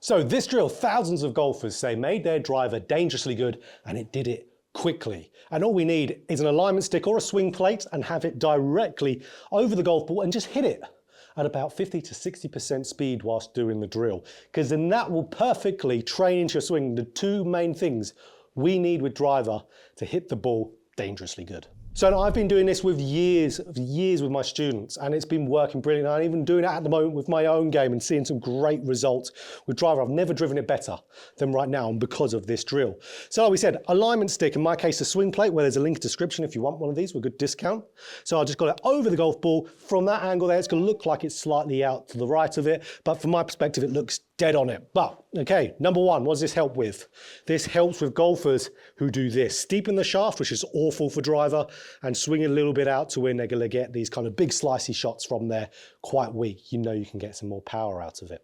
So this drill, thousands of golfers say made their driver dangerously good, and it did it quickly. And all we need is an alignment stick or a swing plate and have it directly over the golf ball and just hit it at about 50 to 60% speed whilst doing the drill. Because then that will perfectly train into your swing the two main things we need with driver to hit the ball dangerously good. So I've been doing this with years with my students, and it's been working brilliant. I'm even doing it at the moment with my own game and seeing some great results with driver. I've never driven it better than right now, and because of this drill. So like we said, alignment stick, in my case a swing plate, where there's a link in the description if you want one of these with a good discount. So I just got it over the golf ball. From that angle there, it's going to look like it's slightly out to the right of it, but from my perspective it looks dead on it. But okay, number one, what does this help with? This helps with golfers who do this. Steepen the shaft, which is awful for driver, and swing a little bit out to win. They're going to get these kind of big slicey shots from there, quite weak. You know you can get some more power out of it.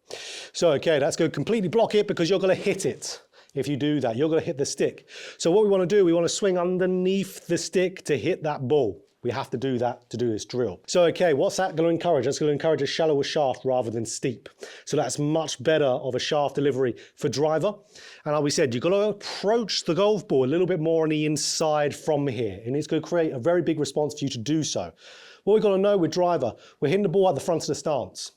So okay, that's going to completely block it because you're going to hit it. If you do that, you're going to hit the stick. So what we want to do, we want to swing underneath the stick to hit that ball. We have to do that to do this drill. So okay, what's that going to encourage? That's going to encourage a shallower shaft rather than steep. So that's much better of a shaft delivery for driver. And like we said, you've got to approach the golf ball a little bit more on the inside from here. And it's going to create a very big response for you to do so. What we've got to know with driver, we're hitting the ball at the front of the stance.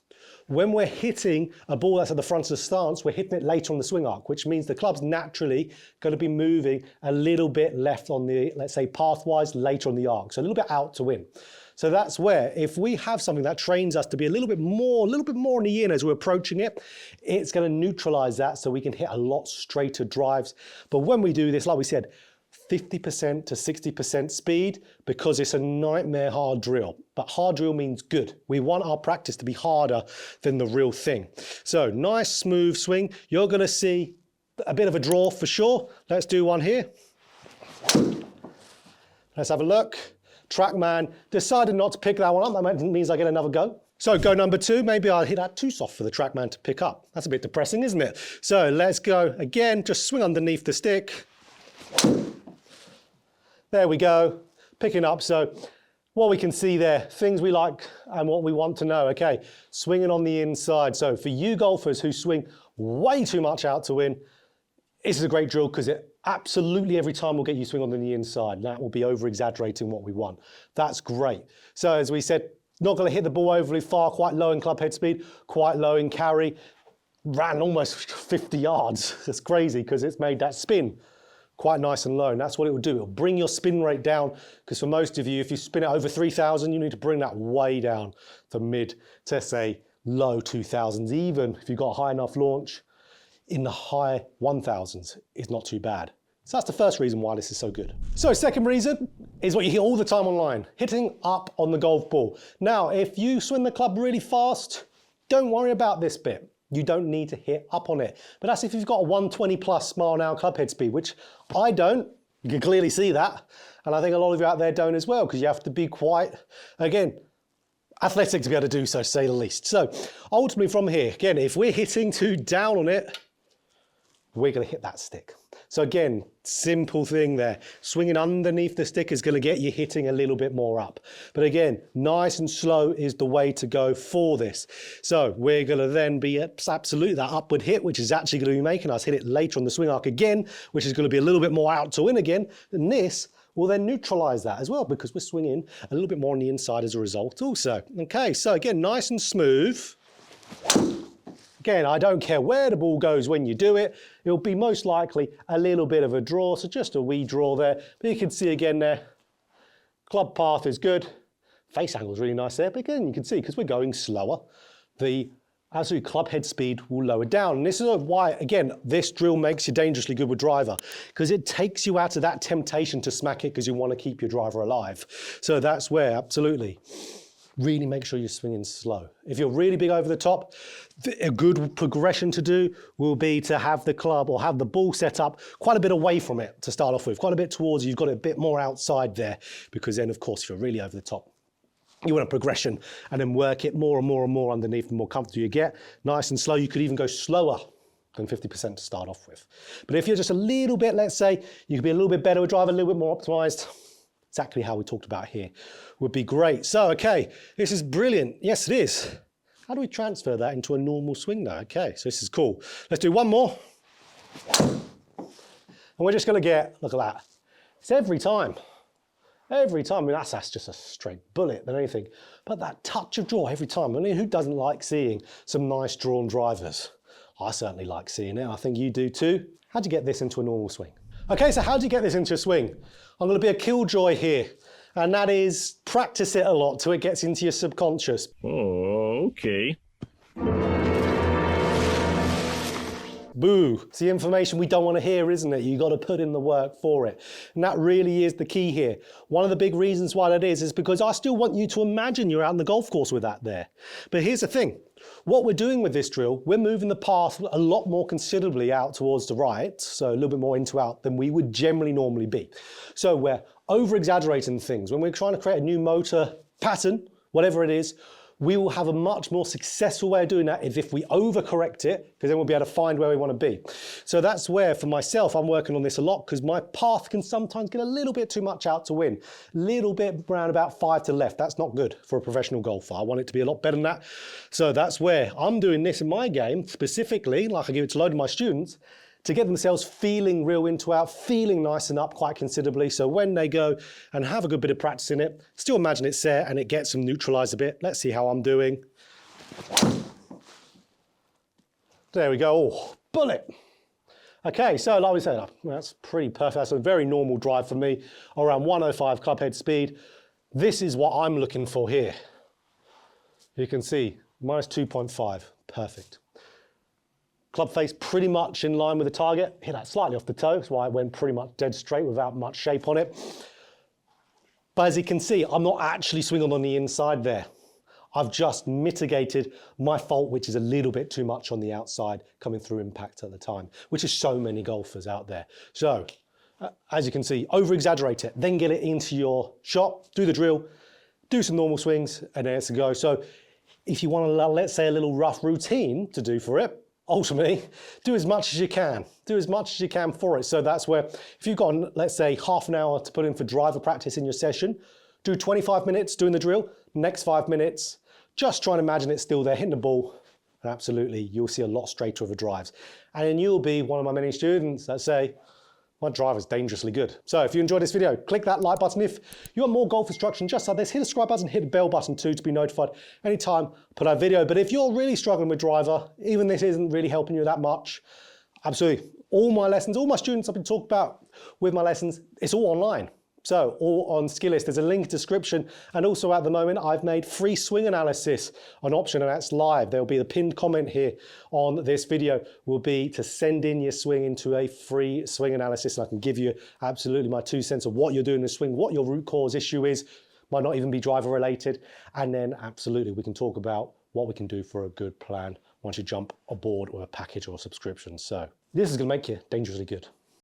When we're hitting a ball that's at the front of the stance, we're hitting it later on the swing arc, which means the club's naturally going to be moving a little bit left on the, let's say, pathwise later on the arc. So a little bit out to win. So that's where, if we have something that trains us to be a little bit more on the in as we're approaching it, it's going to neutralize that so we can hit a lot straighter drives. But when we do this, like we said, 50% to 60% speed, because it's a nightmare hard drill. But hard drill means good. We want our practice to be harder than the real thing. So nice smooth swing. You're going to see a bit of a draw for sure. Let's do one here. Let's have a look. Trackman decided not to pick that one up. That means I get another go. So go number two, maybe I'll hit that too soft for the Trackman to pick up. That's a bit depressing, isn't it? So let's go again, just swing underneath the stick. There we go, picking up. So what we can see there, things we like and what we want to know. Okay, swinging on the inside. So for you golfers who swing way too much out to win, this is a great drill because it absolutely every time will get you swing on the inside. That will be over exaggerating what we want. That's great. So as we said, not going to hit the ball overly far, quite low in club head speed, quite low in carry. Ran almost 50 yards. It's crazy because it's made that spin quite nice and low, and that's what it will do. It'll bring your spin rate down, because for most of you, if you spin it over 3,000, you need to bring that way down to mid to say low 2,000s. Even if you've got a high enough launch, in the high 1,000s is not too bad. So that's the first reason why this is so good. So second reason is what you hear all the time online, hitting up on the golf ball. Now, if you swing the club really fast, don't worry about this bit. You don't need to hit up on it. But that's if you've got a 120 plus mile an hour club head speed, which I don't. You can clearly see that. And I think a lot of you out there don't as well, because you have to be quite, again, athletic to be able to do so, to say the least. So ultimately from here, again, if we're hitting too down on it, we're going to hit that stick. So again, simple thing there. Swinging underneath the stick is going to get you hitting a little bit more up. But again, nice and slow is the way to go for this. So we're going to then be absolutely that upward hit, which is actually going to be making us hit it later on the swing arc again, which is going to be a little bit more out to win again. And this will then neutralize that as well, because we're swinging a little bit more on the inside as a result also. Okay, so again, nice and smooth. Again, I don't care where the ball goes when you do it. It'll be most likely a little bit of a draw, so just a wee draw there. But you can see again there, club path is good. Face angle is really nice there, but again, you can see, because we're going slower, the absolute club head speed will lower down. And this is why, again, this drill makes you dangerously good with driver, because it takes you out of that temptation to smack it because you want to keep your driver alive. So that's where, absolutely, really make sure you're swinging slow. If you're really big over the top, a good progression to do will be to have the club or have the ball set up quite a bit away from it to start off with, quite a bit towards you. You've got it a bit more outside there, because then, of course, if you're really over the top, you want a progression and then work it more and more and more underneath, the more comfortable you get. Nice and slow. You could even go slower than 50% to start off with. But if you're just a little bit, let's say, you could be a little bit better with driver, a little bit more optimized. Exactly how we talked about here would be great. So, okay, this is brilliant. Yes, it is. How do we transfer that into a normal swing now? Okay, so this is cool. Let's do one more. And we're just going to get, look at that. It's every time. Every time. I mean, that's just a straight bullet than anything. But that touch of draw every time. I mean, who doesn't like seeing some nice drawn drivers? I certainly like seeing it. I think you do too. How'd you get this into a normal swing? Okay, so how do you get this into a swing? I'm going to be a killjoy here. And that is practice it a lot till it gets into your subconscious. Oh, okay. Boo. It's the information we don't want to hear, isn't it? You got to put in the work for it. And that really is the key here. One of the big reasons why that is because I still want you to imagine you're out on the golf course with that there. But here's the thing. What we're doing with this drill, we're moving the path a lot more considerably out towards the right, so a little bit more into out than we would generally normally be. So we're over-exaggerating things. When we're trying to create a new motor pattern, whatever it is, we will have a much more successful way of doing that if we overcorrect it, because then we'll be able to find where we want to be. So that's where, for myself, I'm working on this a lot, because my path can sometimes get a little bit too much out to win. A little bit around about 5 to left. That's not good for a professional golfer. I want it to be a lot better than that. So that's where I'm doing this in my game, specifically, like I give it to a load of my students, to get themselves feeling real into out, feeling nice and up quite considerably. So when they go and have a good bit of practice in it, still imagine it's there and it gets them neutralized a bit. Let's see how I'm doing. There we go. Oh, bullet. Okay, so like we said, that's pretty perfect. That's a very normal drive for me, around 105 club head speed. This is what I'm looking for here. You can see, minus 2.5, perfect. Club face pretty much in line with the target. Hit that slightly off the toe, that's why it went pretty much dead straight without much shape on it. But as you can see, I'm not actually swinging on the inside there. I've just mitigated my fault, which is a little bit too much on the outside coming through impact at the time, which is so many golfers out there. So, as you can see, over-exaggerate it, then get it into your shot, do the drill, do some normal swings, and then it's a go. So, if you want to, let's say, a little rough routine to do for it, ultimately, do as much as you can. Do as much as you can for it. So that's where, if you've got, let's say, half an hour to put in for driver practice in your session, do 25 minutes doing the drill, next 5 minutes, just try and imagine it's still there, hitting the ball, and absolutely, you'll see a lot straighter of the drives. And then you'll be one of my many students that say, my driver's dangerously good. So if you enjoyed this video, click that like button. If you want more golf instruction just like this, hit the subscribe button, hit the bell button too to be notified anytime I put out a video. But if you're really struggling with driver, even this isn't really helping you that much, absolutely. All my lessons, all my students I've been talking about with my lessons, it's all online. So all on Skillist, there's a link in the description. And also at the moment, I've made free swing analysis an option, and that's live. There'll be the pinned comment here on this video will be to send in your swing into a free swing analysis. And I can give you absolutely my 2 cents of what you're doing in the swing, what your root cause issue is, might not even be driver related. And then absolutely, we can talk about what we can do for a good plan once you jump aboard with a package or a subscription. So this is gonna make you dangerously good.